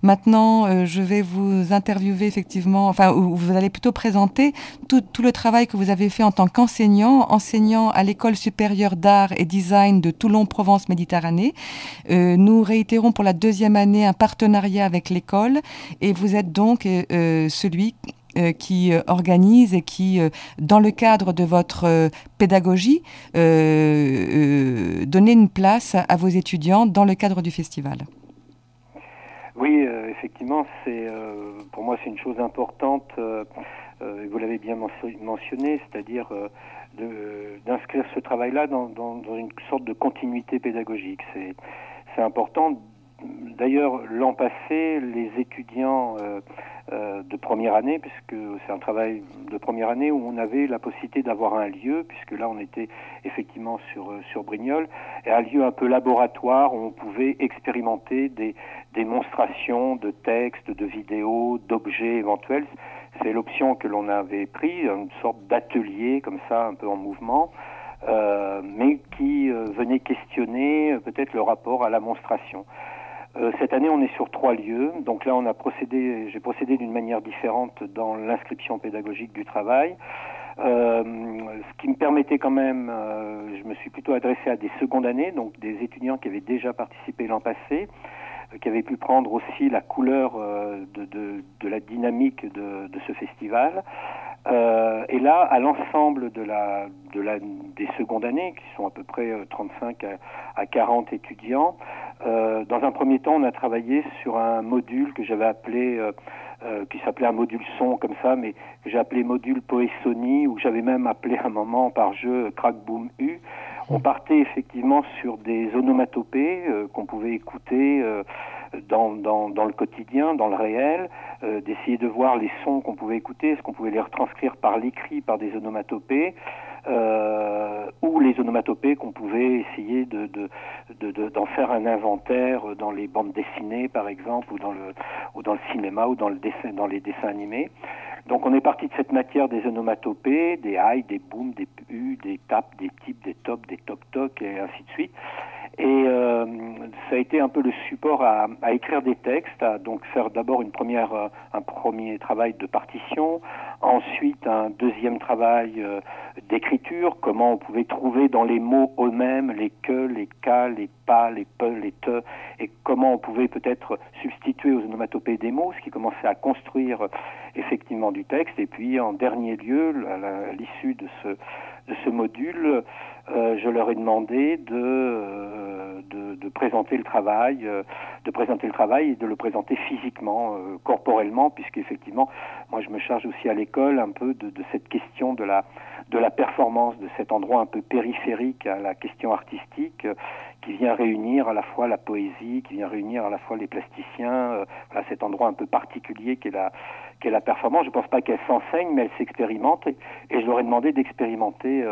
Maintenant, je vais vous interviewer effectivement, enfin, vous allez plutôt présenter tout le travail que vous avez fait en tant qu'enseignant, enseignant à l'École supérieure d'art et design de Toulon-Provence-Méditerranée. Nous réitérons pour la deuxième année un partenariat avec l'école et vous êtes donc celui qui organise et qui, dans le cadre de votre pédagogie, donnait une place à vos étudiants dans le cadre du festival. Oui, effectivement, pour moi c'est une chose importante. Vous l'avez bien mentionné, c'est-à-dire d'inscrire ce travail-là dans une sorte de continuité pédagogique. C'est important. D'ailleurs, l'an passé, les étudiants de première année, puisque c'est un travail de première année où on avait la possibilité d'avoir un lieu, puisque là on était effectivement sur Brignoles, et un lieu un peu laboratoire où on pouvait expérimenter des démonstrations de textes, de vidéos, d'objets éventuels. C'est l'option que l'on avait pris, une sorte d'atelier comme ça, un peu en mouvement, mais qui venait questionner peut-être le rapport à la monstration. Cette année, on est sur 3 lieux. Donc là, j'ai procédé d'une manière différente dans l'inscription pédagogique du travail. Ce qui me permettait quand même, je me suis plutôt adressé à des secondes années, donc des étudiants qui avaient déjà participé l'an passé, qui avaient pu prendre aussi la couleur de la dynamique de ce festival. Et là, à l'ensemble des secondes années, qui sont à peu près 35 à 40 étudiants, dans un premier temps, on a travaillé sur un module que j'avais appelé, qui s'appelait un module son comme ça, mais que j'ai appelé module Poessonie, ou j'avais même appelé un moment par jeu Crack Boom U. On partait effectivement sur des onomatopées qu'on pouvait écouter dans le quotidien, dans le réel, d'essayer de voir les sons qu'on pouvait écouter, est-ce qu'on pouvait les retranscrire par l'écrit, par des onomatopées, ou les onomatopées qu'on pouvait essayer d'en faire un inventaire dans les bandes dessinées, par exemple, ou dans le cinéma, ou dans les dessins animés. Donc on est parti de cette matière des onomatopées, des aïe, des boum, des pu, des tapes, des tips, des tops, des toc-toc, et ainsi de suite. Et ça a été un peu le support à écrire des textes, à donc faire d'abord un premier travail de partition, ensuite un deuxième travail d'écriture, comment on pouvait trouver dans les mots eux-mêmes les que, les ka, les pas, les pe, les te, et comment on pouvait peut-être substituer aux onomatopées des mots, ce qui commençait à construire effectivement du texte. Et puis en dernier lieu, à l'issue de ce module, je leur ai demandé de présenter le travail, et de le présenter physiquement, corporellement, puisqu'effectivement, moi je me charge aussi à l'école un peu de cette question de la performance, de cet endroit un peu périphérique à la question artistique, qui vient réunir à la fois la poésie, qui vient réunir à la fois les plasticiens, voilà, cet endroit un peu particulier qu'est la performance. Je ne pense pas qu'elle s'enseigne, mais elle s'expérimente, et je leur ai demandé d'expérimenter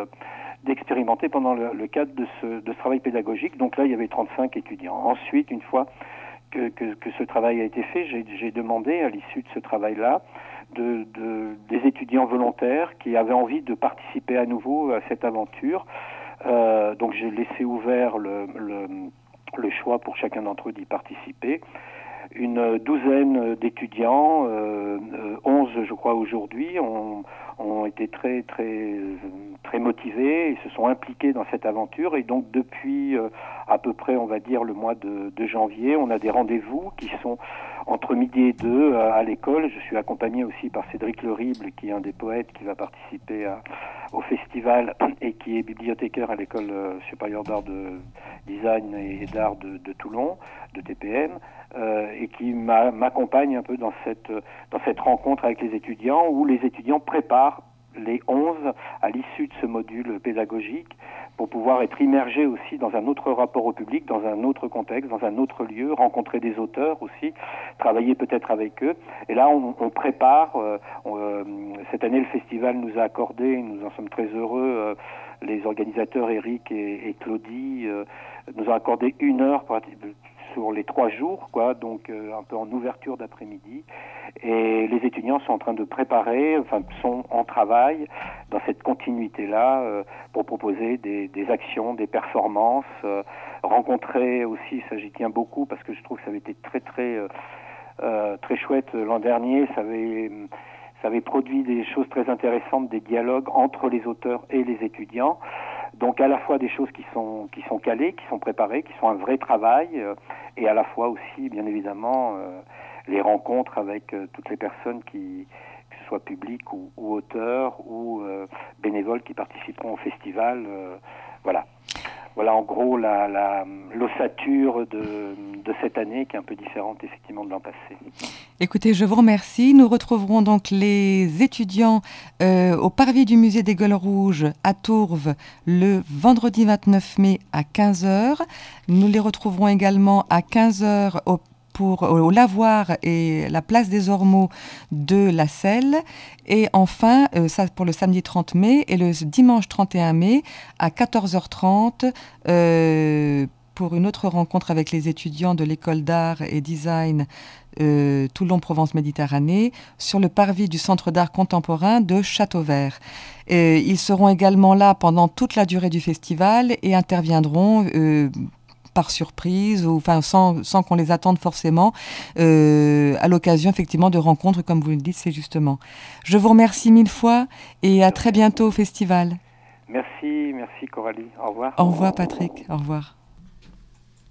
pendant le cadre de ce travail pédagogique. Donc là, il y avait 35 étudiants. Ensuite, une fois que ce travail a été fait, j'ai demandé à l'issue de ce travail-là des étudiants volontaires qui avaient envie de participer à nouveau à cette aventure. Donc j'ai laissé ouvert le choix pour chacun d'entre eux d'y participer. Une douzaine d'étudiants, 11 je crois aujourd'hui, ont été très motivés et se sont impliqués dans cette aventure. Et donc depuis à peu près, on va dire, le mois de janvier, on a des rendez-vous qui sont entre midi et 2 à l'école. Je suis accompagné aussi par Cédric Lerible, qui est un des poètes qui va participer au festival et qui est bibliothécaire à l'école supérieure d'art de design et d'art de Toulon, de TPM, et qui m'accompagne un peu dans cette rencontre avec les étudiants, où les étudiants préparent les 11 à l'issue de ce module pédagogique pour pouvoir être immergés aussi dans un autre rapport au public, dans un autre contexte, dans un autre lieu, rencontrer des auteurs aussi, travailler peut-être avec eux. Et là, on prépare. Cette année, le festival nous a accordé, nous en sommes très heureux, les organisateurs Eric et Claudie nous ont accordé 1 heure sur les 3 jours, quoi, donc un peu en ouverture d'après-midi. Et les étudiants sont en train de préparer, sont en travail dans cette continuité-là pour proposer des actions, des performances, rencontrer aussi, ça j'y tiens beaucoup parce que je trouve que ça avait été très très chouette. L'an dernier, ça avait produit des choses très intéressantes, des dialogues entre les auteurs et les étudiants. Donc à la fois des choses qui sont calées, qui sont préparées, qui sont un vrai travail, et à la fois aussi, bien évidemment, les rencontres avec toutes les personnes que ce soit public ou auteurs ou bénévoles qui participeront au festival. Voilà. Voilà en gros l'ossature de cette année qui est un peu différente effectivement de l'an passé. Écoutez, je vous remercie. Nous retrouverons donc les étudiants au parvis du musée des Gaules Rouges à Tourves le vendredi 29 mai à 15 h. Nous les retrouverons également à 15 h au lavoir et la place des Ormeaux de la Selle. Et enfin, ça pour le samedi 30 mai et le dimanche 31 mai à 14h30 pour une autre rencontre avec les étudiants de l'école d'art et design Toulon-Provence-Méditerranée sur le parvis du Centre d'art contemporain de Châteauvert. Ils seront également là pendant toute la durée du festival et interviendront par surprise ou enfin sans qu'on les attende forcément à l'occasion effectivement de rencontres comme vous le dites, c'est justement. Je vous remercie 1000 fois et à très bientôt au festival. Merci Coralie. Au revoir. Au revoir Patrick. Au revoir.